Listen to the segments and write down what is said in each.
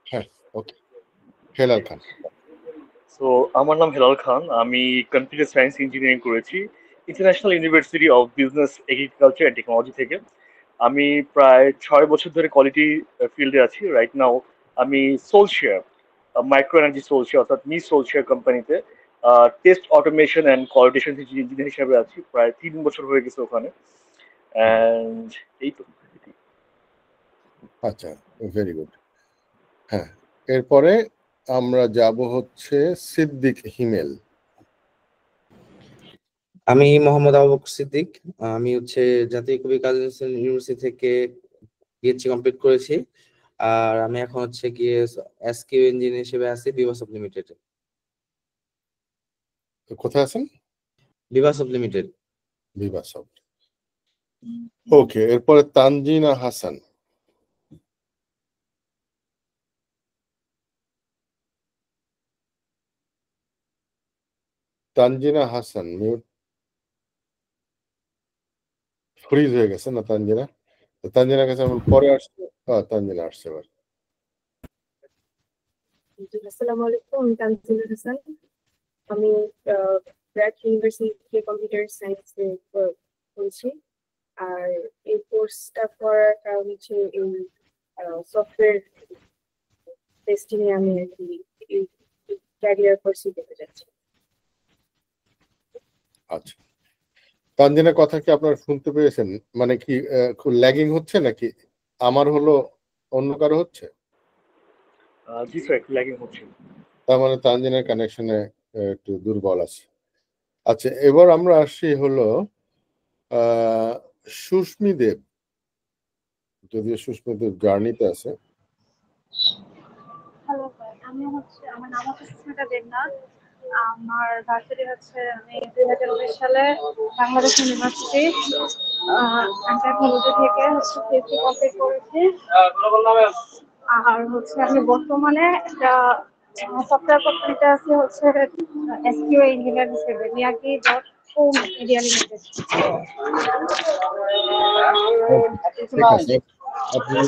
হ্যাঁ, ওকে। হেলাল খান। সো আমার নাম হেলাল খান, আমি কম্পিউটার সায়েন্স ইঞ্জিনিয়ারিং করেছি international university of business agriculture and technology থেকে। আমি প্রায় 6 বছর ধরে কোয়ালিটি ফিল্ডে আছি। রাইট নাও আমি সোলশেয়ার, মাইক্রো এনার্জি সোলশেয়ার অর্থাৎ মি সোলশেয়ার কোম্পানিতে test automation and quality engineer হিসেবে আছি। প্রায় 3 বছর হয়ে গেছে ওখানে। অ্যান্ড এই তো। আচ্ছা, ভেরি গুড। হ্যাঁ, এরপরে আমরা যাব হচ্ছে সিদ্দিক হিমেল। আমি মোহাম্মদ আবু বকর সিদ্দিক। আমি হচ্ছে জাতীয় কবি কাজী নজরুল ইউনিভার্সিটি থেকে পিএইচডি কমপ্লিট করেছি। আর আমি এখন হচ্ছে গিয়ে এসকিউ ইঞ্জিনিয়ার হিসেবে আছি বিভাসব লিমিটেড। কোথায় আছেন? বিভাসব লিমিটেড। বিভাসব। ওকে, এরপরে তানজিনা হাসান। তানজিনা হাসান মিউট, ফ্রিজ হয়ে গেছে না তানজিনা? তানজিনা কাছে আমি পরে আসছে। তানজিনা আসছে এবার। আসসালামু আলাইকুম, আমি তানজিনা হাসান। আমি ব্র্যাক ইউনিভার্সিটি থেকে কম্পিউটার সায়েন্স পড়ছি। আর এই কোর্সটা করার কারণ হচ্ছে এই সফটওয়্যার টেস্টিং এ আমি আর কি ক্যারিয়ার পার্সু করতে যাচ্ছি। আচ্ছা, তানজিনার কথা কি আপনারা শুনতে পেয়েছেন? মানে কি খুব ল্যাগিং হচ্ছে নাকি আমার হলো, অন্য কারো হচ্ছে? জি স্যার, একটু ল্যাগিং হচ্ছে। তার মানে তানজিনের কানেকশনে একটু দুর্বল আছে। আচ্ছা, এবার আমরা আসি হলো সুস্মি দেব, যদিও সুস্মি দেব জার্নিতে আছে। হ্যালো স্যার, আমার নাম হচ্ছে সুস্মিতা দেবনাথ। আমার ভার্সিটি হচ্ছে আমি 2019 সালে বাংলাদেশ ইউনিভার্সিটি টেকনোলজি থেকে হচ্ছে পিএইচডি কমপ্লিট করেছি। আর হচ্ছে আমি বর্তমানে একটা সফটওয়্যার কোম্পানিতে আছি হচ্ছে এসকিউ ইঞ্জিনিয়ার হিসেবে Miyagi dot com media limited. ঠিক আছে, আপনি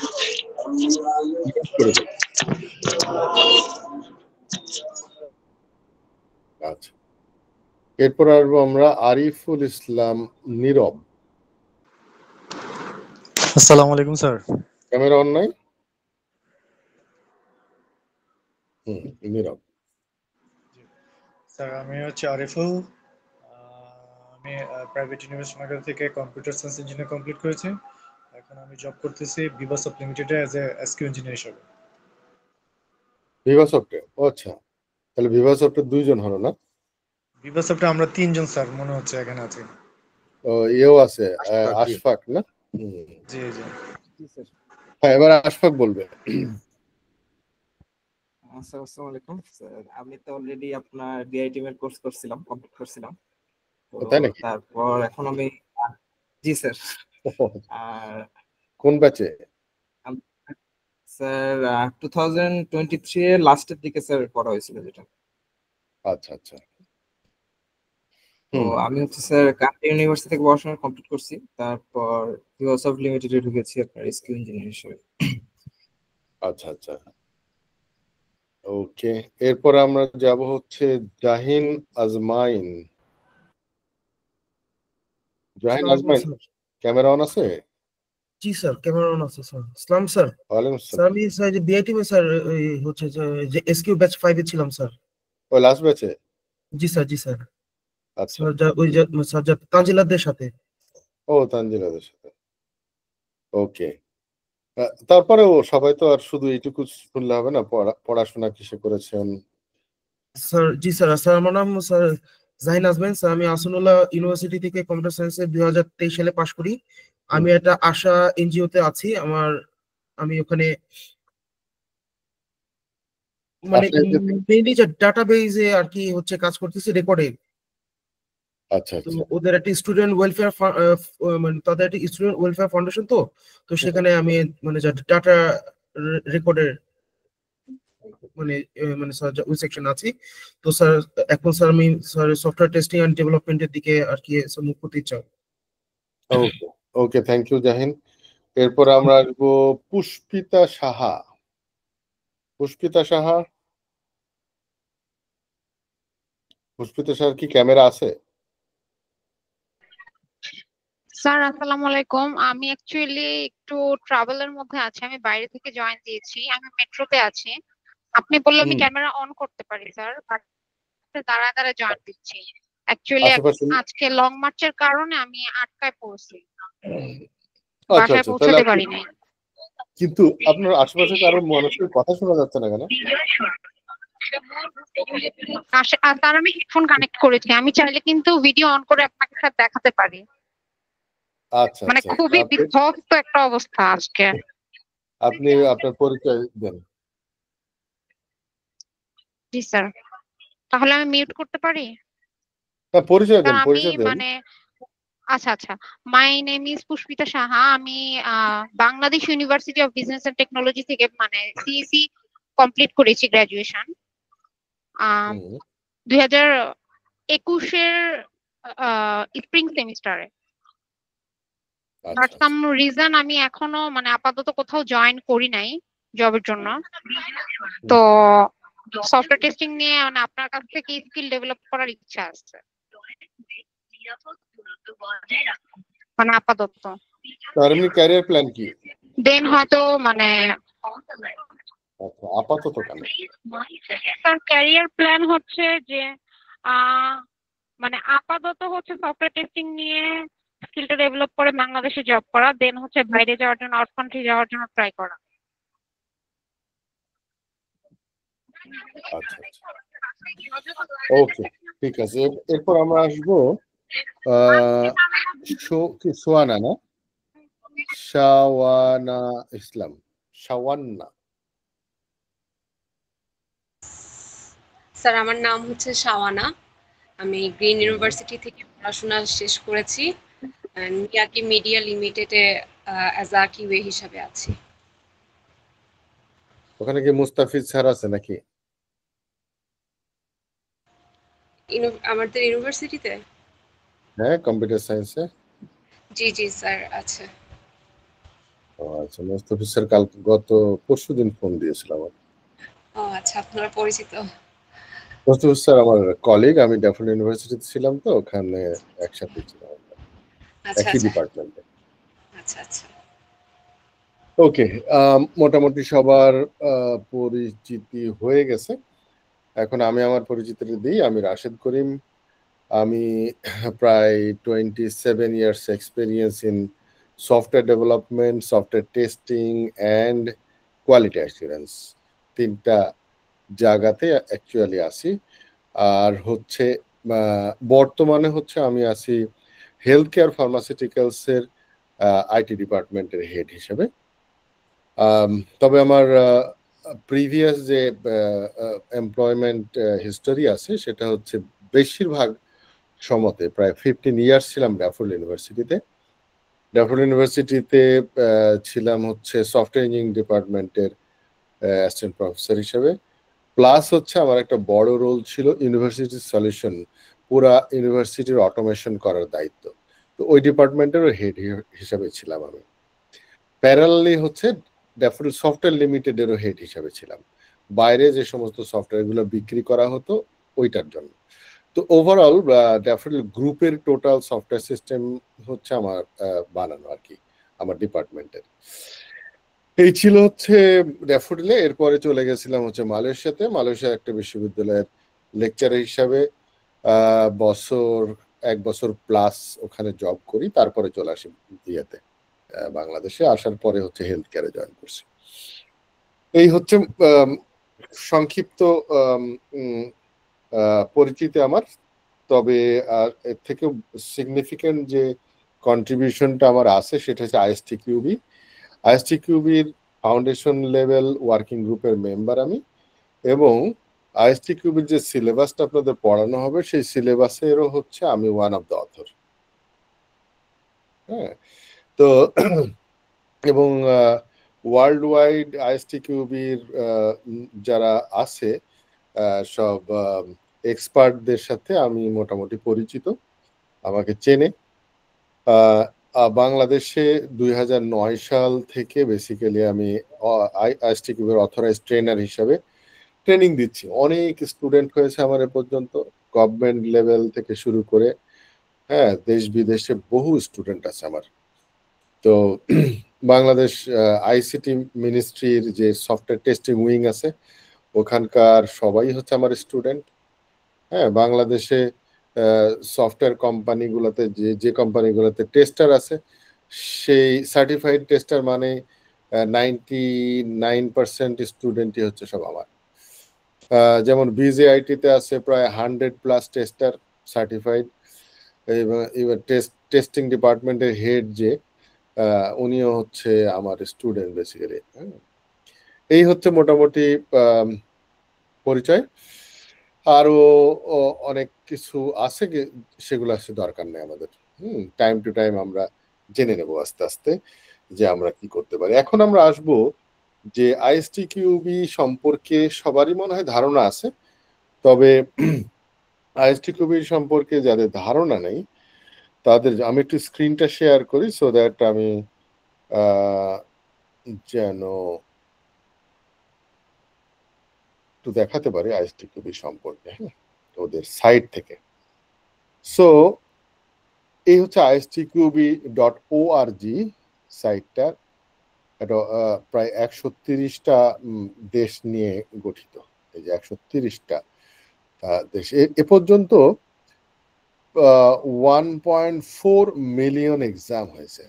আচ্ছা, এরপর আসবো আমরা আরিফুল ইসলাম নীরব। আসসালামু আলাইকুম স্যার। ক্যামেরা অন নাই? নীরব। স্যার আমি হচ্ছে আরিফুল। আমি প্রাইভেট ইউনিভার্সিটি নগর থেকে কম্পিউটার সায়েন্স ইঞ্জিনিয়ার কমপ্লিট করেছি। এখন আমি জব করতেছি বিভাসব লিমিটেডে অ্যাজ এ এসকিউ ইঞ্জিনিয়ার হিসেবে। বিভাসবটে? আচ্ছা, তাহলে বিভাসবটে দুইজন হলো না? বিভাসবটা আমরা 3 জন স্যার মনে হচ্ছে এখানে আছি। এও আছে আশফাক না? জি জি। হ্যাঁ, এবার আশফাক বলবে। আসসালামু আলাইকুম স্যার, আমি তো অলরেডি আপনার ডিআইটি এর কোর্স করছিলাম, কমপ্লিট করছিলাম। তাই নাকি? তারপর এখন আমি জি স্যার। আর কোন ব্যাচে? স্যার 2023 এর লাস্টের দিকে স্যার করা হয়েছিল যেটা। আচ্ছা আচ্ছা। তো আমি হচ্ছে স্যার কান্ট্রি ইউনিভার্সিটি থেকে পড়াশোনা কমপ্লিট করছি, তারপর বিভাসব লিমিটেডে ঢুকেছি আপনার এসকিউ ইঞ্জিনিয়ার হিসেবে। আচ্ছা আচ্ছা, ওকে। এরপর আমরা যাব হচ্ছে জাহিন আজমাইন। জাহিন আজমাইন, ক্যামেরা অন আছে? জি স্যার, ক্যামেরা অন আছে স্যার। আসসালাম স্যার। ওয়ালাইকুম স্যার আমি স্যার যে বিআইটি মে স্যার হচ্ছে যে এসকিউ ব্যাচ 5 এ ছিলাম স্যার। ওই লাস্ট ব্যাচে? জি স্যার, জি স্যার। আচ্ছা, স্যার ওই যে স্যার তানজিলাদের সাথে। ও তানজিলাদের সাথে, ওকে। তারপরেও সবাই তো আর শুধু এইটুকু শুনলে হবে না, পড়াশোনা কিসে করেছেন? স্যার জি স্যার, স্যার আমার নাম স্যার জাহিন আজমাইন স্যার। আমি আসনুল্লাহ ইউনিভার্সিটি থেকে কম্পিউটার সায়েন্সে 2023 সালে পাশ করি। আমি একটা আশা এনজিওতে আছি। আমি ওখানে মানে মেইনলি যে ডাটাবেজে আর কি হচ্ছে কাজ করতেছি, রেকর্ডে। আচ্ছা আচ্ছা। ওদের একটা স্টুডেন্ট ওয়েলফেয়ার মানে তাদের একটা স্টুডেন্ট ওয়েলফেয়ার ফাউন্ডেশন, তো সেখানে আমি মানে ডাটা রেকর্ডের মানে মানে স্যার ওই সেকশন আছি। তো স্যার এখন স্যার আমি স্যার সফটওয়্যার টেস্টিং এন্ড ডেভেলপমেন্টের দিকে আর কি মুখ করতে চাই। ওকে ওকে, থ্যাংক ইউ জাহিন। এরপর আমরা আসবো পুষ্পিতা সাহা। পুষ্পিতা সাহা, পুষ্পিতা সাহার কি ক্যামেরা আছে? স্যার আসসালামু আলাইকুম। আমি অ্যাকচুয়ালি একটু ট্রাভেলের মধ্যে আছি, আমি বাইরে থেকে জয়েন দিয়েছি, আমি মেট্রোতে আছি। আপনি বললে আমি ক্যামেরা অন করতে পারি স্যার, বাট দাঁড়ায় দাঁড়ায় জয়েন দিচ্ছি। অ্যাকচুয়ালি আশেপাশে আজকে লং মার্চের কারণে আমি আটকায় পড়ছি, আচ্ছা বাসায় আচ্ছা, তাহলে পৌঁছাতে আপনি, পারি নাই। কিন্তু আপনার আশেপাশে কারো মানুষের কথা শোনা যাচ্ছে না কেন? আর তার আমি হেডফোন কানেক্ট করেছি, আমি চাইলে কিন্তু ভিডিও অন করে আপনাকে স্যার দেখাতে পারি। আচ্ছা মানে আচ্ছা, খুবই বিধ্বস্ত একটা অবস্থা আজকে। আপনি আপনার পরিচয় দেন। জি স্যার, তাহলে আমি মিউট করতে পারি? হ্যাঁ, পরিচয় স্যার দেন, আমি পরিচয় দেন। মানে আচ্ছা আচ্ছা, my name is Pushpita Saha. আমি Bangladesh university of business and technology থেকে মানে সিএসসি কমপ্লিট করেছি গ্রাজুয়েশন 2021-এর স্প্রিং সেমিস্টারে। বাট সাম রিজন আমি এখনো মানে আপাতত কোথাও জয়েন করি নাই জবের জন্য। তো সফটওয়্যার টেস্টিং নিয়ে মানে আপনার কাছ থেকে স্কিল ডেভেলপ করার ইচ্ছা আছে মানে আপাতত। আর এমনি ক্যারিয়ার প্ল্যান কি? দেন হয়তো মানে আচ্ছা, আপাতত কেন? স্যার ক্যারিয়ার প্ল্যান হচ্ছে যে মানে আপাতত হচ্ছে সফটওয়্যার টেস্টিং নিয়ে স্কিলটা ডেভেলপ করে বাংলাদেশে জব করা, দেন হচ্ছে বাইরে যাওয়ার জন্য, আউট কান্ট্রি যাওয়ার জন্য ট্রাই করা। আচ্ছা আচ্ছা, ওকে, ঠিক আছে। এরপর আমরা আসবো সোয়ানা, না শাওয়ানা ইসলাম, শাওয়ান্না। স্যার আমার নাম হচ্ছে শাওয়ানা, আমি গ্রিন ইউনিভার্সিটি থেকে পড়াশোনা শেষ করেছি, মিয়াকি মিডিয়া লিমিটেডে অ্যাজ আ কিউএ হিসাবে আছি। ওখানে কি মুস্তাফিজ স্যার আছে নাকি? আমাদের ইউনিভার্সিটিতে? হ্যাঁ, কম্পিউটার সায়েন্সে। জি জি স্যার আছে। আচ্ছা, মুস্তাফিজ স্যার গত পরশুদিন ফোন দিয়েছিল আমার। ও আচ্ছা, আপনারা পরিচিত? মুস্তাফিজ স্যার আমার কলিগ, আমি ড্যাফোডিল ইউনিভার্সিটিতে ছিলাম, তো ওখানে একসাথে ছিলাম, আচ্ছা একই আচ্ছা ডিপার্টমেন্টে। আচ্ছা আচ্ছা। ওকে, মোটামুটি সবার পরিচিতি হয়ে গেছে। এখন আমি আমার পরিচিতিটা দিই। আমি রাশেদ করিম। আমি প্রায় 27 years experience in software development, software testing and quality assurance, তিনটা জায়গাতে অ্যাকচুয়ালি আছি। আর হচ্ছে বর্তমানে হচ্ছে আমি আছি হেলথ কেয়ার ফার্মাসিউটিক্যালসের আইটি ডিপার্টমেন্টের হেড হিসেবে। তবে আমার প্রিভিয়াস যে এমপ্লয়মেন্ট হিস্টোরি আছে সেটা হচ্ছে বেশিরভাগ সময়তে প্রায় 15 ইয়ার্স ছিলাম ড্যাফোডিল ইউনিভার্সিটিতে। ড্যাফোডিল ইউনিভার্সিটিতে ছিলাম হচ্ছে সফটওয়্যার ইঞ্জিনিয়ারিং ডিপার্টমেন্টের অ্যাসিস্ট্যান্ট প্রফেসর হিসেবে, প্লাস হচ্ছে আমার একটা বড় রোল ছিল ইউনিভার্সিটি সলিউশন, পুরা ইউনিভার্সিটির অটোমেশন করার দায়িত্ব। তো ওই ডিপার্টমেন্টেরও হেড হিসেবে ছিলাম আমি। প্যারালালি হচ্ছে ড্যাফোডিল সফটওয়্যার লিমিটেডেরও হেড হিসেবে ছিলাম, বাইরে যে সমস্ত সফটওয়্যারগুলো বিক্রি করা হতো ওইটার জন্য। তো ওভারঅল ড্যাফোডিল গ্রুপের টোটাল সফটওয়্যার সিস্টেম হচ্ছে আমার বানানো আর কি, আমার ডিপার্টমেন্টের। এই ছিল হচ্ছে ড্যাফোডিলে। এরপরে চলে গেছিলাম হচ্ছে মালয়েশিয়াতে, মালয়েশিয়ার একটা বিশ্ববিদ্যালয়ের লেকচারার হিসাবে এক বছর প্লাস ওখানে জব করি। তারপরে চলে আসি ইয়েতে বাংলাদেশে, আসার পরে হচ্ছে হেলথ কেয়ারে জয়েন করছি। এই হচ্ছে সংক্ষিপ্ত পরিচিতি আমার। তবে এর থেকেও সিগনিফিকেন্ট যে কন্ট্রিবিউশনটা আমার আছে সেটা হচ্ছে আইএসটিকিউবি। আইএসটিকিউবির ফাউন্ডেশন লেভেল ওয়ার্কিং গ্রুপের মেম্বার আমি, এবং আইএসটিকিউবির যে সিলেবাসটা আপনাদের পড়ানো হবে সেই সিলেবাসেরও হচ্ছে আমি ওয়ান অফ দ্য অথর। হ্যাঁ, তো এবং ওয়ার্ল্ড ওয়াইড আইএসটিকিউবির যারা আছে সব এক্সপার্টদের সাথে আমি মোটামুটি পরিচিত, আমাকে চেনে। বাংলাদেশে 2009 সাল থেকে বেসিক্যালি আমি আইএসটি কিউবের অথরাইজড ট্রেনার হিসাবে ট্রেনিং দিচ্ছি। অনেক স্টুডেন্ট হয়েছে আমার এ পর্যন্ত, গভর্নমেন্ট লেভেল থেকে শুরু করে, হ্যাঁ, দেশ বিদেশে বহু স্টুডেন্ট আছে আমার। তো বাংলাদেশ আইসিটি মিনিস্ট্রির যে সফটওয়্যার টেস্টিং উইং আছে ওখানকার সবাই হচ্ছে আমার স্টুডেন্ট। হ্যাঁ, বাংলাদেশে সফটওয়্যার কোম্পানিগুলোতে যে কোম্পানিগুলোতে টেস্টার আছে সেই সার্টিফাইড টেস্টার মানে 99% স্টুডেন্টই হচ্ছে সব আমার। যেমন বিজেআইটিতে আছে প্রায় 100+ টেস্টার সার্টিফাইড, এবার টেস্টিং ডিপার্টমেন্টের হেড যে উনিও হচ্ছে আমার স্টুডেন্ট বেসিক্যালি। এই হচ্ছে মোটামুটি পরিচয়। আরো অনেক কিছু আছে, সেগুলো আসলে দরকার নেই আমাদের। টাইম টু টাইম আমরা জেনে নেব আস্তে আস্তে যে আমরা কি করতে পারি। এখন আমরা আসব যে আইএসটি কিউবি সম্পর্কে সবারই মনে হয় ধারণা আছে, তবে আইএসটি কিউবি সম্পর্কে যাদের ধারণা নেই তাদের আমি একটু স্ক্রিনটা শেয়ার করি সো দ্যাট আমি যেন একটু দেখাতে পারি আইএসটি কিউবি সম্পর্কে, হ্যাঁ, ওদের সাইট থেকে। সো এই হচ্ছে istqb.org সাইটটা। এটা প্রায় 130টা দেশ নিয়ে গঠিত। এই যে 130টা দেশ, এ পর্যন্ত 1.4 মিলিয়ন এক্সাম হয়েছে।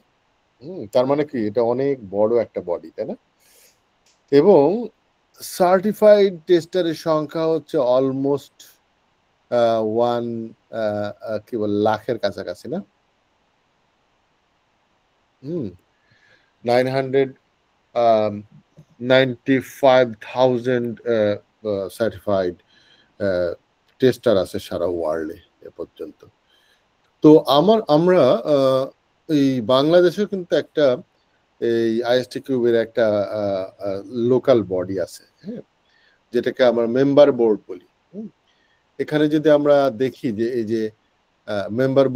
তার মানে কি এটা অনেক বড় একটা বডি, তাই না? এবং সার্টিফাইড টেস্টারের সংখ্যা হচ্ছে অলমোস্ট 1 লাখের কাছাকাছি, না? 995,000 সার্টিফাইড টেস্টার আছে সারা ওয়ার্ল্ডে এ পর্যন্ত। তো আমরা এই বাংলাদেশেও কিন্তু একটা এই আইএসটি কিউবের একটা লোকাল বডি আছে, হ্যাঁ, যেটাকে আমরা মেম্বার বোর্ড বলি। এখানে যদি আমরা দেখি যে এই যে মেম্বার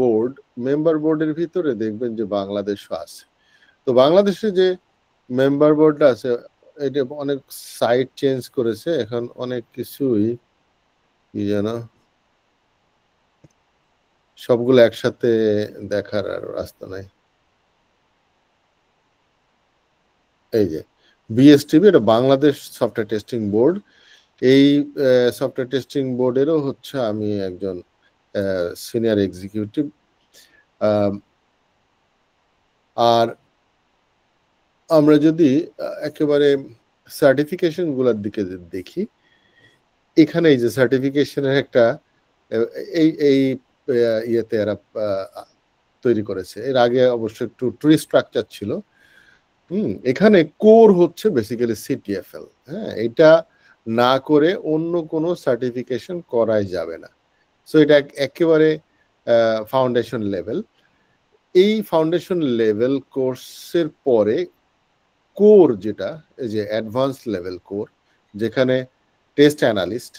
বোর্ডের ভিতরে দেখবেন যে বাংলাদেশও আছে। তো বাংলাদেশে যে মেম্বার বোর্ডটা আছে এটা অনেক সাইট চেঞ্জ করেছে, এখন অনেক কিছুই কি যেন সবগুলো একসাথে দেখার আর রাস্তা নাই। এই যে বিএসটিবি, এটা বাংলাদেশ সফটওয়্যার টেস্টিং বোর্ড। এই সফটওয়্যার টেস্টিং বোর্ডেরও হচ্ছে আমি একজন সিনিয়র এক্সিকিউটিভ। আর আমরা যদি একেবারে সার্টিফিকেশন গুলোর দিকে দেখি, এখানে এই যে সার্টিফিকেশনের একটা এই ইয়েতে এরা তৈরি করেছে। এর আগে অবশ্য একটু ট্রি স্ট্রাকচার ছিল। এখানে কোর হচ্ছে বেসিক্যালি সিটিএফএল। হ্যাঁ, এটা না করে অন্য কোনো সার্টিফিকেশন করাই যাবে না। সো এটা একেবারে ফাউন্ডেশন লেভেল। এই ফাউন্ডেশন লেভেল কোর্সের পরে কোর, যেটা এই যে অ্যাডভান্স লেভেল কোর, যেখানে টেস্ট অ্যানালিস্ট,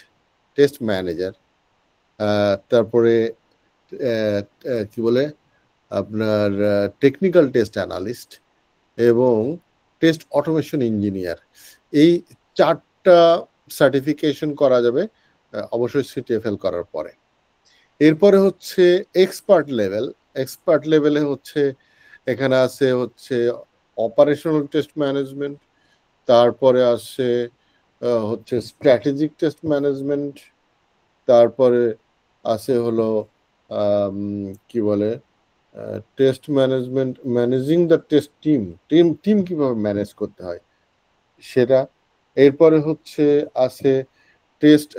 টেস্ট ম্যানেজার, তারপরে কি বলে আপনার টেকনিক্যাল টেস্ট অ্যানালিস্ট এবং টেস্ট অটোমেশন ইঞ্জিনিয়ার, এই 4টা সার্টিফিকেশন করা যাবে অবশ্যই সিটিএফএল করার পরে। এরপরে হচ্ছে এক্সপার্ট লেভেলে হচ্ছে এখানে আছে হচ্ছে অপারেশনাল টেস্ট ম্যানেজমেন্ট, তারপরে আসে হচ্ছে স্ট্র্যাটেজিক টেস্ট ম্যানেজমেন্ট, তারপরে আছে হলো কি বলে test management, managing the test team কিভাবে ম্যানেজ করতে হয় সেটা। এরপরে হচ্ছে আছে টেস্ট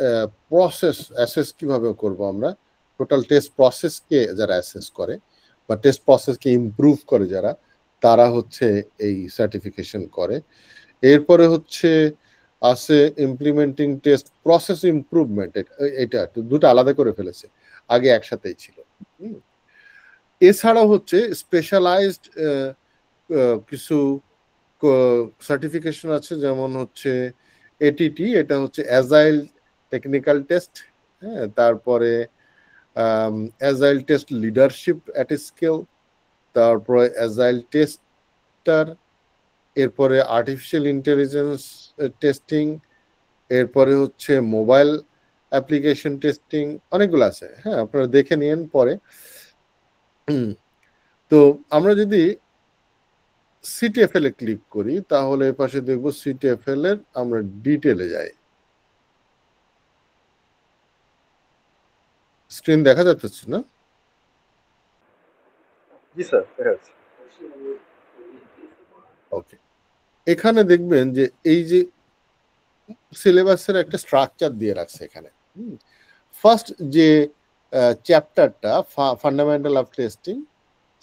প্রসেস অ্যাসেস কিভাবে করব আমরা, টোটাল টেস্ট প্রসেসকে যারা অ্যাসেস করে বা টেস্ট প্রসেসকে ইমপ্রুভ করে যারা, তারা হচ্ছে এই সার্টিফিকেশন করে। এরপরে হচ্ছে আছে ইমপ্লিমেন্টিং টেস্ট প্রসেস ইমপ্রুভমেন্ট, এটা দুটো আলাদা করে ফেলেছে, আগে একসাথেই ছিল। এছাড়াও হচ্ছে স্পেশালাইজড কিছু সার্টিফিকেশন আছে, যেমন হচ্ছে এটিটি, এটা হচ্ছে অ্যাজাইল টেকনিক্যাল টেস্ট, হ্যাঁ, তারপরে agile test leadership at scale, তারপরে অ্যাজাইল টেস্টার, এরপরে আর্টিফিশিয়াল ইন্টেলিজেন্স টেস্টিং, এরপরে হচ্ছে মোবাইল অ্যাপ্লিকেশন টেস্টিং, অনেকগুলো আছে। হ্যাঁ, আপনারা দেখে নিন পরে। তো আমরা যদি সিটিএফএল এ ক্লিক করি তাহলে এর পাশে দেখবো সিটিএফএল এর আমরা ডিটেলে যাই। স্ক্রিন দেখা যাচ্ছে না? জি স্যার, দেখা যাচ্ছে। ওকে, এখানে দেখবেন যে এই যে সিলেবাসের একটা স্ট্রাকচার দিয়ে রাখছে এখানে। ফার্স্ট যে চ্যাপ্টারটা fundamental of testing,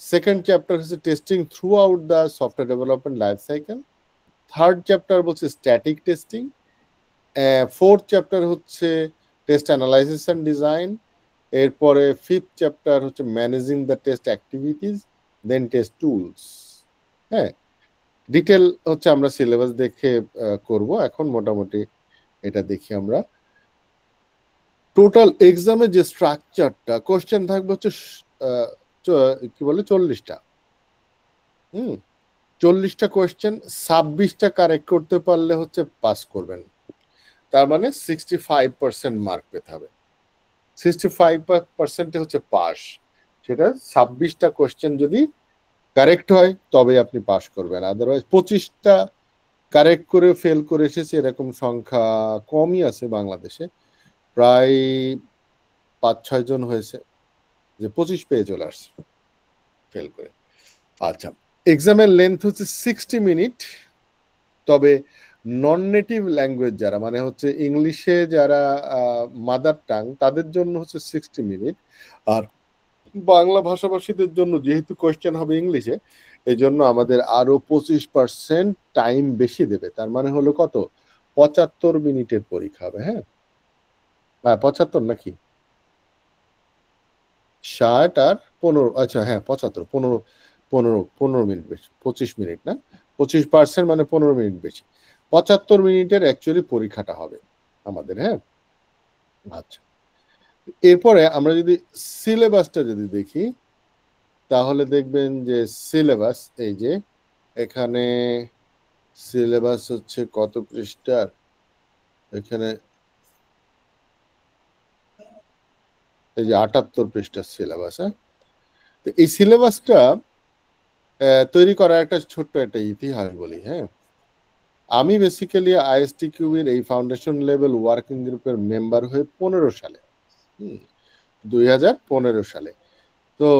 second chapter হচ্ছে testing throughout the software development life cycle, third chapter বলছে স্ট্যাটিক টেস্টিং, ফোর্থ চ্যাপ্টার হচ্ছে টেস্ট অ্যানালাইসিস অ্যান্ড ডিজাইন, এরপরে ফিফথ চ্যাপ্টার হচ্ছে managing the test activities, then test tools. হ্যাঁ, detail হচ্ছে আমরা syllabus দেখে করব এখন। মোটামুটি এটা দেখি আমরা। টোটাল এক্সামে যে স্ট্রাকচারটা, কোশ্চেন থাকবে হচ্ছে কি বলে 40টা। 40টা কোশ্চেন, 26টা কারেক্ট করতে পারলে হচ্ছে পাস করবেন। তার মানে 65% মার্ক পেতে হবে। 65% হচ্ছে পাস। সেটা 26টা কোশ্চেন যদি কারেক্ট হয় তবে আপনি পাস করবেন। আদারওয়াইজ 25টা কারেক্ট করে ফেল করে এসেছে এরকম সংখ্যা কমই আছে বাংলাদেশে, প্রায় 5-6 জন হয়েছে যে 25 পেয়ে চলে আসছে ফেল করে। আচ্ছা, এক্সামের লেন্থ হচ্ছে 60 মিনিট। তবে নন নেটিভ ল্যাঙ্গুয়েজ যারা, মানে হচ্ছে ইংলিশে যারা মাদার টাং, তাদের জন্য হচ্ছে 60 মিনিট। আর বাংলা ভাষাভাষীদের জন্য যেহেতু কোয়েশ্চেন হবে ইংলিশে, এই জন্য আমাদের আরো 25% টাইম বেশি দেবে। তার মানে হলো কত, 75 মিনিটের পরীক্ষা হবে। হ্যাঁ, 75 নাকি 60 আর 15, আচ্ছা হ্যাঁ 75, 15 মিনিট বেশি, 25 মিনিট না, 25% মানে 15 মিনিট বেশি। 75 মিনিটের অ্যাকচুয়ালি পরীক্ষাটা হবে আমাদের। হ্যাঁ, আচ্ছা, এরপরে আমরা যদি সিলেবাসটা যদি দেখি তাহলে দেখবেন যে সিলেবাস, এই যে এখানে সিলেবাস হচ্ছে কত পৃষ্ঠার, এখানে এই যে 78 পৃষ্ঠার সিলেবাস। হ্যাঁ, তো এই সিলেবাসটা তৈরি করার একটা ছোট্ট একটা ইতিহাস বলি। হ্যাঁ, আমি বেসিক্যালি আইএসটিকিউবির এই ফাউন্ডেশন লেভেল ওয়ার্কিং গ্রুপের মেম্বার হয়ে 15 সালে, 2015 সালে। তো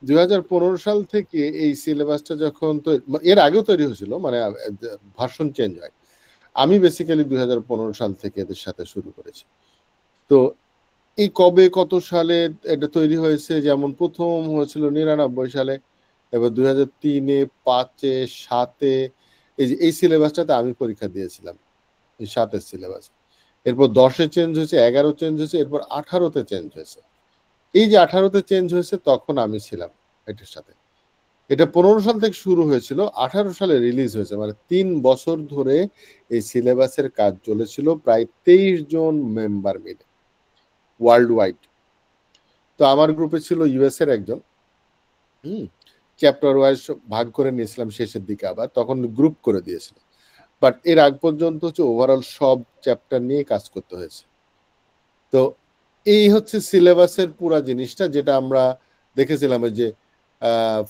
2015 সাল থেকে এই সিলেবাসটা যখন, এর আগেও তৈরি হয়েছিল, মানে ভার্সন চেঞ্জ হয়। আমি বেসিক্যালি 2015 সাল থেকে এদের সাথে শুরু করেছি। তো এই কবে কত সালে এটা তৈরি হয়েছে, যেমন প্রথম হয়েছিল 99 সালে, এবার 2003-এ, 5-এ, 7-এ, এই সিলেবাসটাতে আমি পরীক্ষা দিয়েছিলাম, এই 7-এর সিলেবাস। এরপর 10-এ চেঞ্জ হয়েছে, 11 চেঞ্জ হয়েছে, এরপর 18-তে চেঞ্জ হয়েছে। এই যে 18-তে চেঞ্জ হয়েছে তখন আমি ছিলাম এটার সাথে। এটা 15 সাল থেকে শুরু হয়েছিল, 18 সালে রিলিজ হয়েছে। মানে 3 বছর ধরে এই সিলেবাসের কাজ চলেছিল, প্রায় 23 জন মেম্বার মিলে ওয়ার্ল্ড ওয়াইড। তো আমার গ্রুপে ছিল ইউএস এর একজন। চ্যাপ্টার ওয়াইজ ভাগ করে নিয়েছিলাম শেষের দিকে, আবার তখন গ্রুপ করে দিয়েছিল। বাট এর আগ পর্যন্ত হচ্ছে ওভারঅল সব চ্যাপ্টার নিয়ে কাজ করতে হয়েছে। তো এই হচ্ছে সিলেবাসের পুরা জিনিসটা, যেটা আমরা দেখেছিলাম, যে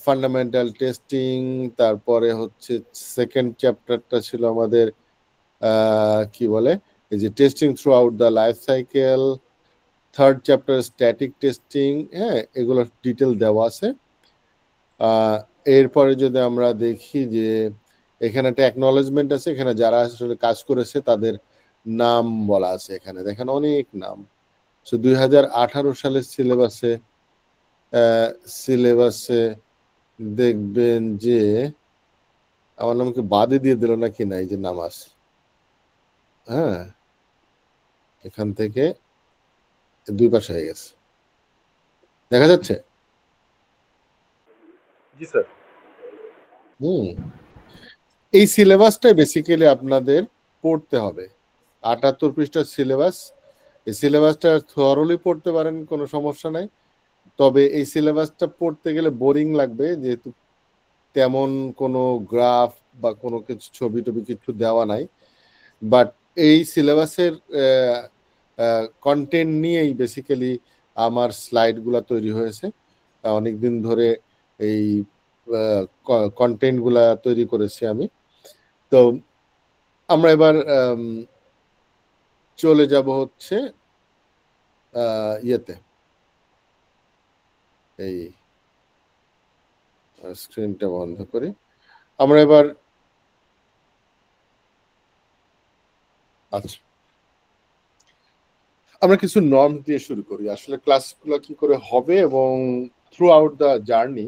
ফান্ডামেন্টাল টেস্টিং, তারপরে হচ্ছে সেকেন্ড চ্যাপ্টারটা ছিল আমাদের কি বলে, এই যে testing throughout the life cycle, third chapter static testing. হ্যাঁ, এগুলো ডিটেল দেওয়া আছে। এরপরে যদি আমরা দেখি যে এখানে একটা অ্যাকনলেজমেন্ট আছে, এখানে যারা আসলে কাজ করেছে তাদের নাম বলা আছে। এখানে দেখেন অনেক নাম। 2018 সালের সিলেবাসে দেখবেন যে আমার নামকে বাদে দিয়ে দিল নাকি, না এই যে নাম আছে। হ্যাঁ, এখান থেকে 2 পাশে হয়ে গেছে, দেখা যাচ্ছে? জি স্যার। এই সিলেবাসটাই বেসিক্যালি আপনাদের পড়তে হবে। 78 পৃষ্ঠার সিলেবাস। এই সিলেবাসটা থরলি পড়তে পারেন, কোনো সমস্যা নাই। তবে এই সিলেবাসটা পড়তে গেলে বোরিং লাগবে, যেহেতু তেমন কোনো গ্রাফ বা কোনো কিছু ছবি টবি কিছু দেওয়া নাই। বাট এই সিলেবাসের কন্টেন্ট নিয়েই বেসিক্যালি আমার স্লাইডগুলা তৈরি হয়েছে। অনেকদিন ধরে এই কন্টেন্টগুলা তৈরি করেছি আমি। তো আমরা এবার চলে যাব হচ্ছে ইয়েতে, এই স্ক্রিনটা বন্ধ করি। আমরা এবার আচ্ছা, আমরা কিছু নর্ম দিয়ে শুরু করি। আসলে ক্লাসগুলো কি করে হবে এবং থ্রু আউট দ্য জার্নি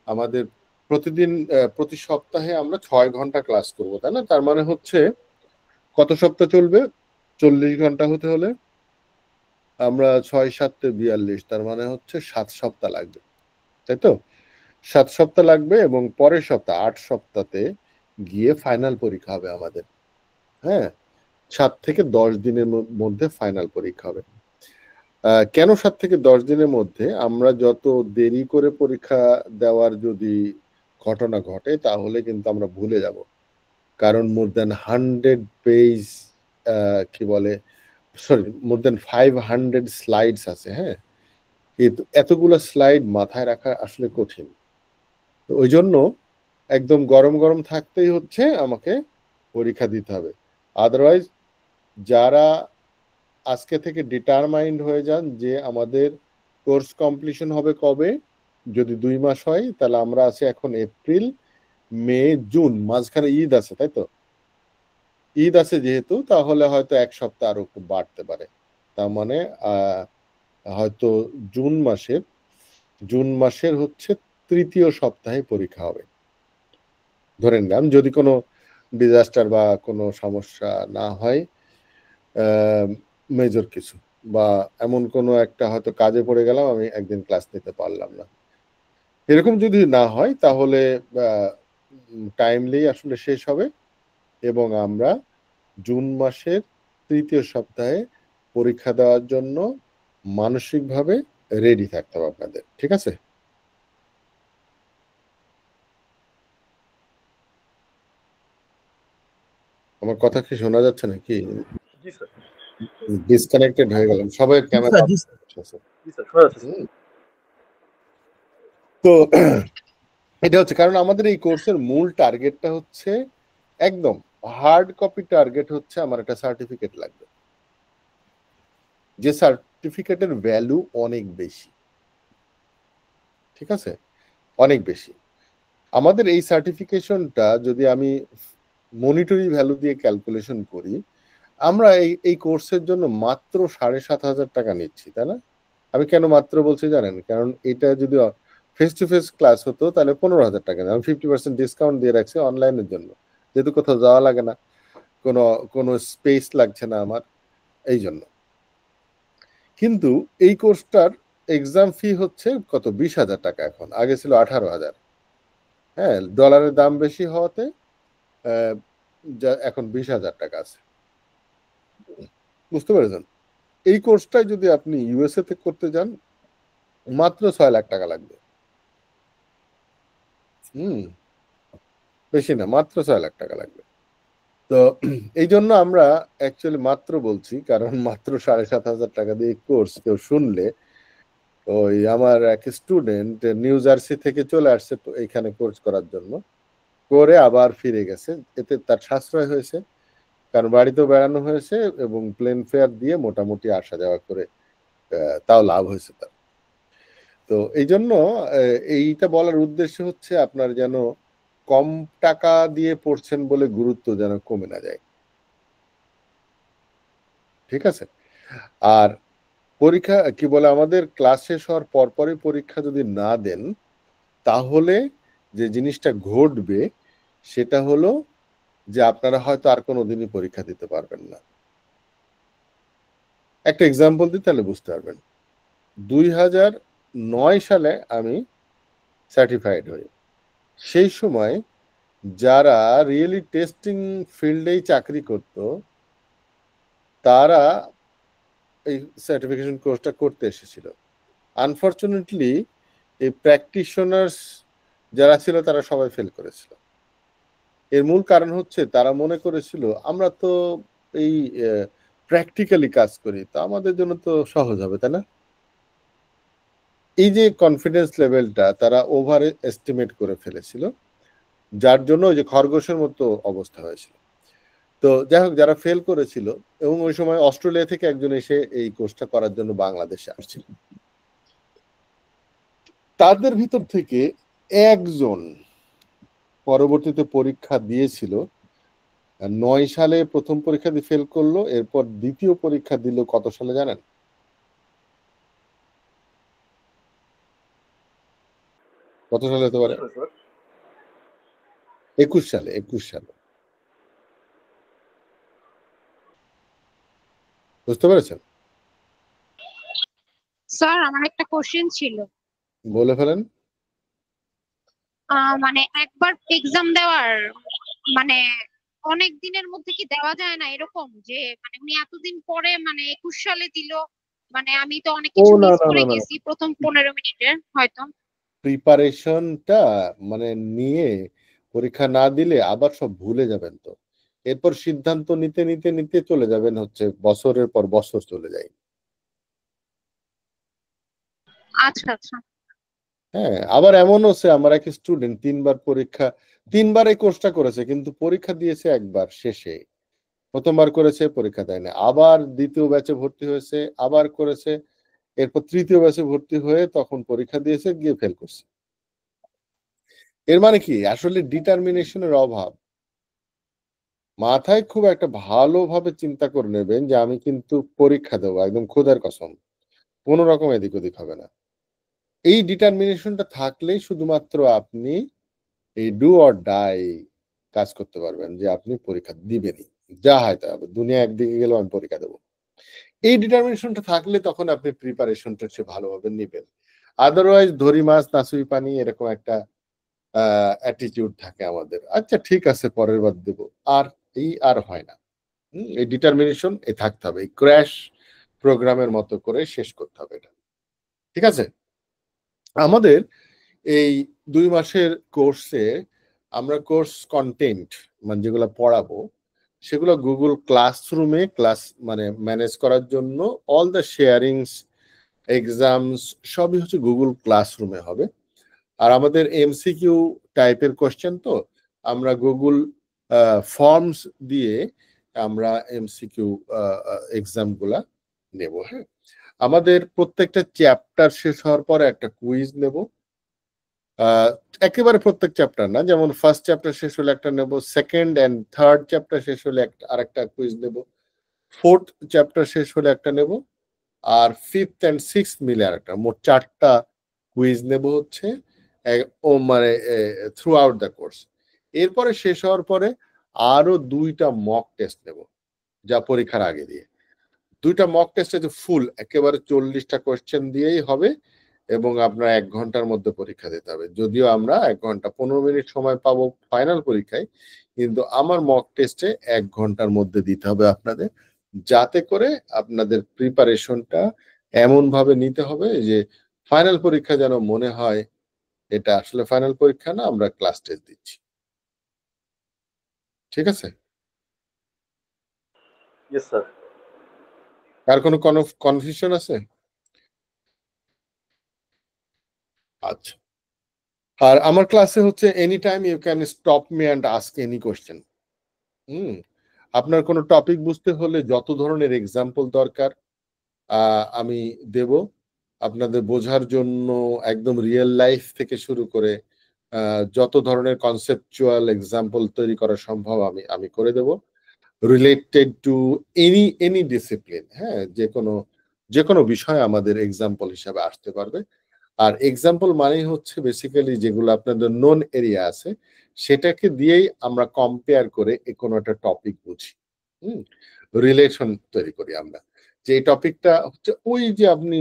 আমাদের প্রতিদিন প্রতি সপ্তাহে আমরা 6 ঘন্টা ক্লাস করব, তাই না? তার মানে হচ্ছে কত সপ্তাহ চলবে? 40 ঘন্টা হতে হলে আমরা 6 7 42, তার মানে হচ্ছে 7 সপ্তাহ লাগবে, তাই তো? 7 সপ্তাহ লাগবে এবং পরের সপ্তাহ 8 সপ্তাহতে গিয়ে ফাইনাল পরীক্ষা হবে আমাদের। হ্যাঁ, 7 থেকে 10 দিনের মধ্যে ফাইনাল পরীক্ষা হবে। কেন 7 থেকে 10 দিনের মধ্যে? আমরা যত দেরি করে পরীক্ষা দেওয়ার যদি ঘটনা ঘটে তাহলে কিন্তু আমরা ভুলে যাব, কারণ মোর দেন 100 পেজ কি বলে, সরি, মোর দেন 500 স্লাইডস আছে। হ্যাঁ, এতগুলো স্লাইড মাথায় রাখা আসলে কঠিন। তো ওই জন্য একদম গরম গরম থাকতেই হচ্ছে আমাকে পরীক্ষা দিতে হবে। আদারওয়াইজ যারা আজকে থেকে ডিটারমাইন্ড হয়ে যান যে আমাদের কোর্স কমপ্লিশন হবে কবে, যদি 2 মাস হয় তাহলে আমরা আছি এখন এপ্রিল, মে, জুন, মাঝখানে ঈদ আছে, তাই তো? ঈদ আছে যেহেতু, তাহলে হয়তো 1 সপ্তাহ আরো একটু বাড়তে পারে। তার মানে হয়তো জুন মাসের হচ্ছে 3য় সপ্তাহে পরীক্ষা হবে। ধরে নিলাম যদি কোনো ডিজাস্টার বা কোনো সমস্যা না হয়, মেজর কিছু, বা এমন কোনো একটা হয়তো কাজে পড়ে গেলাম, আমি একদিন ক্লাস নিতে পারলাম না, এরকম যদি না হয় তাহলে টাইমলি আসলে শেষ হবে এবং আমরা জুন মাসের 3য় সপ্তাহে পরীক্ষা দেওয়ার জন্য মানসিকভাবে রেডি থাকতে হবে আপনাদের। ঠিক আছে? আমার কথা কি শোনা যাচ্ছে নাকি? জি স্যার। ডিসকানেক্টেড হয়ে গেলাম, সবাই ক্যামেরা। তো এটা হচ্ছে কারণ আমাদের এই কোর্সের মূল টার্গেটটা হচ্ছে একদম হার্ড কপি টার্গেট হচ্ছে আমার একটা সার্টিফিকেট লাগবে, যে সার্টিফিকেটের ভ্যালু অনেক বেশি। ঠিক আছে? অনেক বেশি। আমাদের এই সার্টিফিকেশনটা যদি আমি মনিটরি ভ্যালু দিয়ে ক্যালকুলেশন করি, আমরা এই কোর্সের জন্য মাত্র 7,500 টাকা নিচ্ছি, তাই না? আমি কেন মাত্র বলছি জানেন? কারণ এটা যদি ফেস টু ফেস ক্লাস হতো তাহলে 15,000 টাকা। আমি 50% ডিসকাউন্ট দিয়ে রাখছি অনলাইনের জন্য, যেহেতু কোথাও যাওয়া লাগে না, কোনো স্পেস লাগছে না আমার, এই জন্য। কিন্তু এই কোর্সটার এক্সাম ফি হচ্ছে কত? 20,000 টাকা এখন, আগে ছিল 18,000। হ্যাঁ, ডলারের দাম বেশি হওয়াতে এখন 20,000 টাকা আছে। বুঝতে পেরেছেন? এই কোর্সটাই যদি আপনি ইউএসএ তে করতে যান মাত্র 6 লাখ টাকা লাগবে। বেশি না, মাত্র 6 লাখ টাকা লাগবে। তো এই জন্য আমরা অ্যাকচুয়ালি মাত্র বলছি, কারণ মাত্র 7,500 টাকা দিয়ে কোর্স কেউ শুনলে, ওই আমার এক স্টুডেন্ট নিউ জার্সি থেকে চলে আসছে এখানে কোর্স করার জন্য, করে আবার ফিরে গেছে, এতে তার সাশ্রয় হয়েছে, কারণ বাড়িতেও বেড়ানো হয়েছে এবং প্লেন ফেয়ার দিয়ে মোটামুটি আসা যাওয়া করে তাও লাভ হয়েছে তার। তো এই জন্য এইটা বলার উদ্দেশ্য হচ্ছে আপনার যেন কম টাকা দিয়ে পড়ছেন বলে গুরুত্ব যেন কমে না যায়। ঠিক আছে? আর পরীক্ষা কি বলে, আমাদের ক্লাস শেষ হওয়ার পরপরই পরীক্ষা যদি না দেন তাহলে যে জিনিসটা ঘটবে সেটা হলো যে আপনারা হয়তো আর কোনোদিনই পরীক্ষা দিতে পারবেন না। একটা এক্সাম্পল দিই তাহলে বুঝতে পারবেন। 2009 সালে আমি সার্টিফাইড হই। সেই সময় যারা রিয়েলি টেস্টিং ফিল্ডেই চাকরি করত তারা এই সার্টিফিকেশন কোর্সটা করতে এসেছিল। আনফরচুনেটলি এই প্র্যাকটিশনার্স যারা ছিল তারা সবাই ফেল করেছিল। এর মূল কারণ হচ্ছে তারা মনে করেছিল আমরা তো এই প্র্যাকটিক্যালি কাজ করি, তো আমাদের জন্য তো সহজ হবে, তাই না? এই যে কনফিডেন্স লেভেলটা তারা ওভার এস্টিমেট করে ফেলেছিল, যার জন্য ওই যে খরগোশের মতো অবস্থা হয়েছিল। তো যাই হোক, যারা ফেল করেছিল, এবং ওই সময় অস্ট্রেলিয়া থেকে একজন এসে এই কোর্সটা করার জন্য বাংলাদেশে আসছিল, তাদের ভিতর থেকে একজন পরবর্তীতে পরীক্ষা দিয়েছিল, 9 সালে প্রথম পরীক্ষা দিয়ে ফেল করলো, এরপর দ্বিতীয় পরীক্ষা দিল কত সালে জানেন? কত সালে হতে পারে? 21 সালে। 21 সালে, বুঝতে পেরেছেন? স্যার আমার একটা কোশ্চেন ছিল। বলে ফেলেন। মানে একবার এক্সাম দেওয়ার মানে অনেক দিনের মধ্যে কি দেওয়া যায় না এরকম, যে মানে উনি এতদিন পরে মানে 21 সালে দিল, মানে আমি তো অনেক কিছু মিস করে গেছি প্রথম 15 মিনিটে হয়তো। প্রিপারেশনটা মানে নিয়ে পরীক্ষা না দিলে আবার সব ভুলে যাবেন, তো এরপর সিদ্ধান্ত নিতে নিতে নিতে চলে যাবেন হচ্ছে বছরের পর বছর চলে যায়। আচ্ছা আচ্ছা। হ্যাঁ, আবার এমন হচ্ছে আমার এক স্টুডেন্ট 3বার এই কোর্সটা করেছে, কিন্তু পরীক্ষা দিয়েছে একবার শেষে, প্রথমবার করেছে পরীক্ষা দেয়নি, আবার দ্বিতীয় ব্যাচে ভর্তি হয়েছে, আবার করেছে, এরপর তৃতীয় ব্যাচে ভর্তি হয়ে তখন পরীক্ষা দিয়েছে, গিয়ে ফেল করছে। এর মানে কি? আসলে ডিটারমিনেশনের অভাব। মাথায় খুব একটা ভালোভাবে চিন্তা করে নেবেন যে আমি কিন্তু পরীক্ষা দেবো, একদম খোদার কসম, কোনো রকম এদিক ওদিক হবে না। এই ডিটারমিনেশনটা থাকলেই শুধুমাত্র আপনি এই ডু অর ডাই কাজ করতে পারবেন, যে আপনি পরীক্ষা দিবেনই, যা হয় তা হবে, দুনিয়া একদিকে গেলেও আমি পরীক্ষা দেবো। এই ডিটারমিনেশনটা থাকলে তখন আপনি প্রিপারেশনটা সে ভালোভাবে নিবেন। আদারওয়াইজ ধরি মাছ নাচুই পানি এরকম একটা অ্যাটিটিউড থাকে আমাদের, আচ্ছা ঠিক আছে পরের বার দেব, আর হয় না। এই ডিটারমিনেশন থাকতে হবে, এই ক্র্যাশ প্রোগ্রামের মতো করে শেষ করতে হবে এটা, ঠিক আছে? আমাদের এই 2 মাসের কোর্সে আমরা কোর্স কন্টেন্ট মানে যেগুলো পড়াবো সেগুলো গুগল ক্লাসরুমে ক্লাস মানে ম্যানেজ করার জন্য অল দ্য শেয়ারিংস, এক্সামস সবই হচ্ছে গুগল ক্লাসরুমে হবে। আর আমাদের এমসিকিউ টাইপের কোশ্চেন, তো আমরা গুগল ফর্মস দিয়ে আমরা এমসিকিউ এক্সাম গুলা নেব। হ্যাঁ, আমাদের প্রত্যেকটা চ্যাপ্টার শেষ হওয়ার পরে একটা কুইজ নেব। একেবারে প্রত্যেক চ্যাপ্টার না, যেমন ফার্স্ট চ্যাপ্টার শেষ হলে একটা নেব, সেকেন্ড এন্ড থার্ড চ্যাপ্টার শেষ হলে আরেকটা কুইজ নেব, ফোর্থ চ্যাপ্টার শেষ হলে একটা নেব, আর ফিফথ এন্ড সিক্সথ মিলে আরেকটা, মোট 4টা কুইজ নেব হচ্ছে ও মানে থ্রু আউট দ্য কোর্স। এরপরে শেষ হওয়ার পরে আরো 2টা মক টেস্ট নেব, যা পরীক্ষার আগে দিয়ে। 2টা মক টেস্টে ফুল একেবারে 40টা কোয়েশ্চেন দিয়েই হবে, এবং আপনার 1 ঘন্টার মধ্যে পরীক্ষা দিতে হবে। যদিও আমরা 1 ঘন্টা 15 মিনিট সময় পাবো ফাইনাল পরীক্ষায়, কিন্তু আমার মক টেস্টে 1 ঘন্টার মধ্যে দিতে হবে আপনাদের, যাতে করে আপনাদের প্রিপারেশনটা এমন ভাবে নিতে হবে যে ফাইনাল পরীক্ষা যেন মনে হয় এটা আসলে ফাইনাল পরীক্ষা না, আমরা ক্লাস টেস্ট দিচ্ছি। ঠিক আছে? Yes sir. আর কোনো কনফিউশন আছে? আচ্ছা, আর আমার ক্লাসে হচ্ছে any time you can stop me and ask any question. আপনার কোনো টপিক বুঝতে হলে যত ধরনের এক্সাম্পল দরকার আমি দেব আপনাদের বোঝার জন্য, একদম রিয়েল লাইফ থেকে শুরু করে যত ধরনের কনসেপচুয়াল এক্সাম্পল তৈরি করা সম্ভব আমি করে দেব, রিলেটেড টু এনি ডিসিপ্লিন। হ্যাঁ, যে কোনো বিষয় আমাদের এক্সাম্পল হিসাবে আসতে পারবে। আর এক্সাম্পল মানেই হচ্ছে বেসিক্যালি যেগুলো আপনাদের নোন এরিয়া আছে সেটাকে দিয়েই আমরা কম্পেয়ার করে কোনো একটা টপিক বুঝি, রিলেশন তৈরি করি আমরা, যে এই টপিকটা হচ্ছে ওই যে আপনি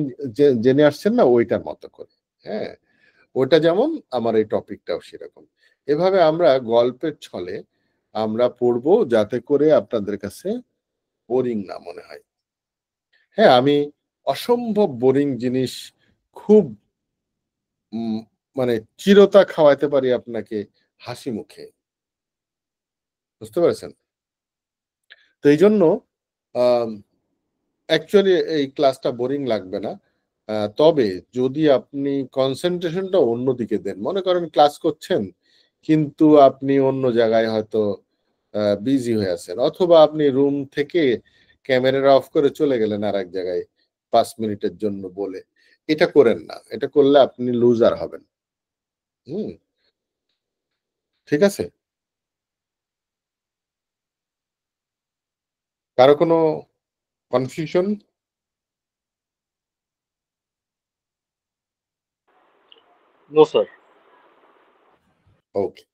জেনে আসছেন না ওইটার মতো করে। হ্যাঁ, ওইটা যেমন আমার এই টপিকটাও সেরকম। এভাবে আমরা গল্পের ছলে আমরা পড়বো যাতে করে আপনাদের কাছে বোরিং না মনে হয়। হ্যাঁ, আমি অসম্ভব বোরিং জিনিস খুব মানে চিরতা খাওয়াইতে পারি আপনাকে হাসি মুখে, বুঝতে পারছেন? তো এই জন্য অ্যাকচুয়ালি এই ক্লাসটা বোরিং লাগবে না। তবে যদি আপনি কনসেন্ট্রেশনটা অন্যদিকে দেন, মনে করেন ক্লাস করছেন কিন্তু আপনি অন্য জায়গায় হয়তো বিজি হয়ে আছেন, অথবা আপনি রুম থেকে ক্যামেরা অফ করে চলে গেলেন আর এক জায়গায় 5 মিনিটের জন্য বলে, এটা করেন না। এটা করলে আপনি লুজার হবেন। ঠিক আছে? কারো কোনো কনফিউশন? No sir. ওকে,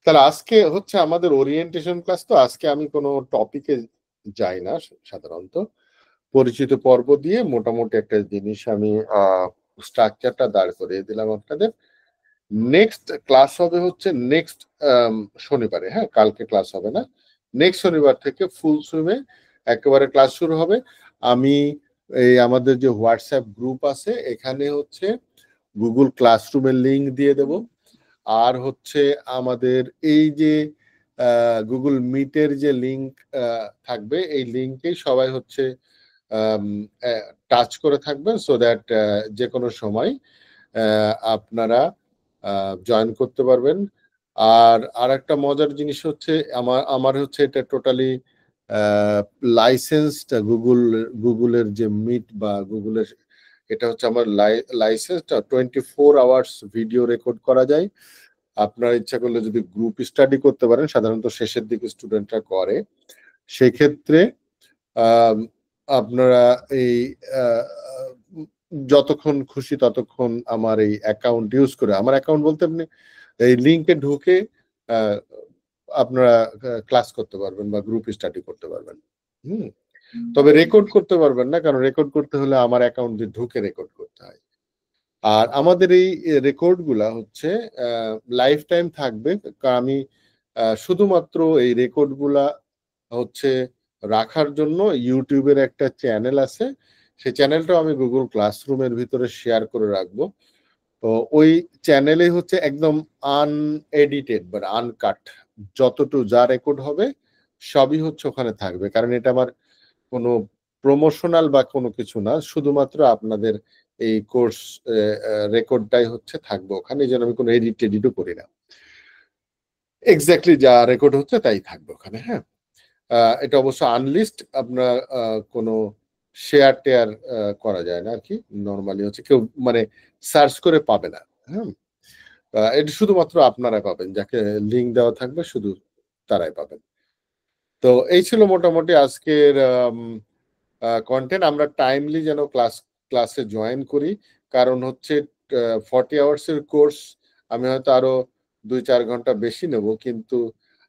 তাহলে আজকে হচ্ছে আমাদের ওরিয়েন্টেশন ক্লাস। তো আজকে আমি কোনো টপিকে যাই না সাধারণত, পরিচিত পর্ব দিয়ে মোটামুটি একটা জিনিস আমি স্ট্রাকচারটা দাঁড় করিয়ে দিলাম আপনাদের। নেক্সট ক্লাস হবে হচ্ছে নেক্সট শনিবারে। হ্যাঁ, কালকে ক্লাস হবে না, নেক্সট শনিবার থেকে ফুল সুইমে একেবারে ক্লাস শুরু হবে। আমি এই আমাদের যে হোয়াটসঅ্যাপ গ্রুপ আছে এখানে হচ্ছে গুগল ক্লাসরুমের লিঙ্ক দিয়ে দেব, আর হচ্ছে আমাদের এই যে গুগল মিটের যে লিঙ্ক থাকবে, এই লিঙ্কেই সবাই হচ্ছে টাচ করে থাকবেন, সো দ্যাট যে কোনো সময় আপনারা জয়েন করতে পারবেন। আর একটা মজার জিনিস হচ্ছে আমার হচ্ছে এটা টোটালি লাইসেন্সড গুগলের যে মিট বা গুগলের, এটা হচ্ছে আমার লাইসেন্সটা 24 আওয়ার্স ভিডিও রেকর্ড করা যায়। আপনার ইচ্ছা করলে যদি গ্রুপ স্টাডি করতে পারেন, সাধারণত শেষের দিকে স্টুডেন্টরা করে, সেক্ষেত্রে আপনারা এই যতক্ষণ খুশি ততক্ষণ আমার এই অ্যাকাউন্ট ইউজ করে, আমার অ্যাকাউন্ট বলতে আপনি এই লিঙ্কে ঢুকে আপনারা ক্লাস করতে পারবেন বা গ্রুপ স্টাডি করতে পারবেন। তবে রেকর্ড করতে পারবেন না, কারণ রেকর্ড করতে হলে আমার অ্যাকাউন্ট দিয়ে ঢুকে রেকর্ড করতে হয়। আর আমাদের এই রেকর্ড গুলা হচ্ছে লাইফ টাইম থাকবে। আমি শুধুমাত্র এই রেকর্ড গুলা হচ্ছে রাখার জন্য ইউটিউবের একটা চ্যানেল আছে, সেই চ্যানেলটাও আমি গুগল ক্লাসরুমের ভিতরে শেয়ার করে রাখবো। তো ওই চ্যানেলে হচ্ছে একদম আনএডিটেড বা আনকাট যতটুকু যা রেকর্ড হবে সবই হচ্ছে ওখানে থাকবে, কারণ এটা আমার কোনো প্রমোশনাল বা কোনো কিছু না, শুধুমাত্র আপনাদের এই কোর্স রেকর্ডটাই হচ্ছে থাকবে ওখানে, যেন আমি কোনো এডিটও করি না, এক্স্যাক্টলি যা রেকর্ড হচ্ছে তাই থাকবে ওখানে। হ্যাঁ, এটা অবশ্য আনলিস্ট, আপনার কোনো শেয়ার টেয়ার করা যায় না আর কি, নর্মালি হচ্ছে কেউ মানে সার্চ করে পাবে না। হ্যাঁ, এটা শুধুমাত্র আপনারা পাবেন, যাকে লিঙ্ক দেওয়া থাকবে শুধু তারাই পাবেন। তো এই ছিল মোটামুটি আজকের কন্টেন্ট। আমরা টাইমলি যেন ক্লাসে জয়েন করি, কারণ হচ্ছে 40 আওয়ার্সের কোর্স, আমি হয়তো আরো 2-4 ঘন্টা বেশি নেব, কিন্তু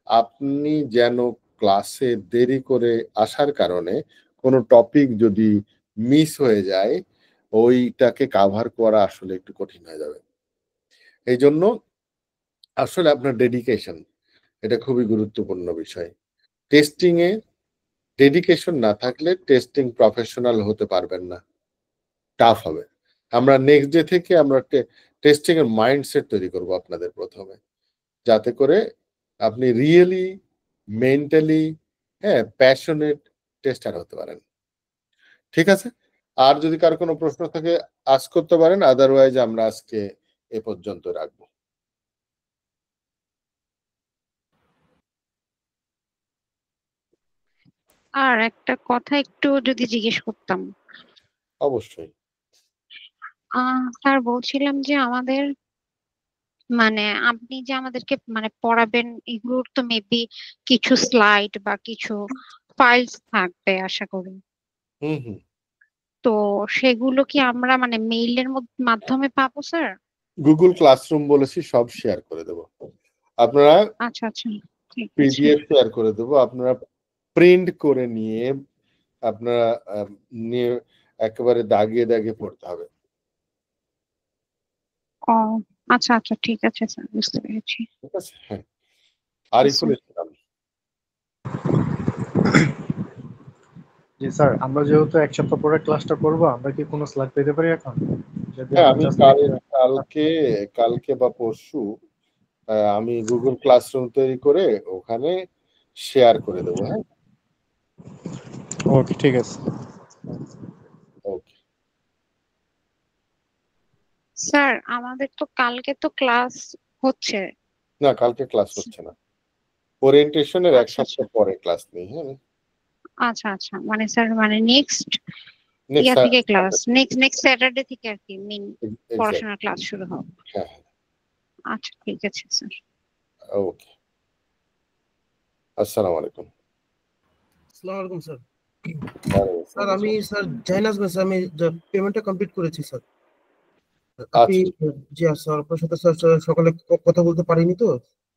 আপনি যেন ক্লাসে দেরি করে আসার কারণে কোনো টপিক যদি মিস হয়ে যায়, ওইটাকে কাভার করা আসলে একটু কঠিন হয়ে যাবে। এই জন্য আসলে আপনার ডেডিকেশন এটা খুবই গুরুত্বপূর্ণ বিষয়। টেস্টিং এ ডেডিকেশন না থাকলে টেস্টিং প্রফেশনাল হতে পারবেন না, টাফ হবে। আমরা নেক্সট ডে থেকে আমরা টেস্টিং এর মাইন্ডসেট তৈরি করব আপনাদের প্রথমে, যাতে করে আপনি রিয়েলি মেন্টালি প্যাশনেট টেস্টার হতে পারেন। ঠিক আছে, আর যদি কার কোনো প্রশ্ন থাকে আস্ক করতে পারেন, আদারওয়াইজ আমরা আজকে এ পর্যন্ত রাখবো। আর একটা কথা একটু যদি জিজ্ঞেস করতাম। অবশ্যই। স্যার বলছিলাম যে আমাদের মানে আপনি যে আমাদেরকে মানে পড়াবেন, এগুলোর তো মেবি কিছু স্লাইড বা কিছু ফাইলস থাকবে আশা করি। তো সেগুলো কি আমরা মানে মেইলের মাধ্যমে পাবো স্যার? গুগল ক্লাসরুম বলেছি, সব শেয়ার করে দেব আপনারা। আচ্ছা আচ্ছা, ঠিক আছে। পিডিএফ শেয়ার করে দেব, আপনারা প্রিন্ট করে নিয়ে আপনারা নিয়ে একেবারে দাগিয়ে দাগিয়ে পড়তে হবে। ও আচ্ছা আচ্ছা, ঠিক আছে স্যার, বুঝতে পেরেছি। ঠিক আছে, হ্যাঁ। আরিফুল ইসলাম। জি স্যার, আমরা যেহেতু এক সপ্তাহ পরে ক্লাসটা করবো, আমরা কি কোনো স্লাইড পেতে পারি এখন? যদি হ্যাঁ, আমরা আমি just কালকে বা পরশু আমি গুগল ক্লাসরুম তৈরি করে ওখানে শেয়ার করে দেবো। হ্যাঁ, ওকে, ঠিক আছে। ওকে। স্যার আমাদের তো কালকে তো ক্লাস হচ্ছে। না, কালকে ক্লাস হচ্ছে না, ওরিয়েন্টেশনের এক আচ্ছা সপ্তাহ পরে ক্লাস নেই। হ্যাঁ, আচ্ছা আচ্ছা, মানে স্যার মানে নেক্সট ইয়া থেকে ক্লাস নেক্সট স্যাটারডে থেকে আর কি মেইন পড়াশোনার ক্লাস শুরু হবে। হ্যাঁ, আচ্ছা ঠিক আছে স্যার। ওকে, আসসালামু আলাইকুম। আসসালামু আলাইকুম স্যার। স্যার আমি স্যার জাহিনাজ ভাই স্যার, আমি পেমেন্টটা কমপ্লিট করেছি স্যার। আপনি জি স্যার, আপনার সাথে স্যার সকালে কথা বলতে পারিনি তো,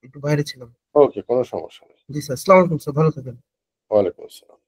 একটু বাইরে ছিলাম। ওকে, কোনো সমস্যা নেই। জি স্যার, আসসালামু আলাইকুম স্যার, ভালো থাকেন। ওয়ালাইকুম আসসালাম।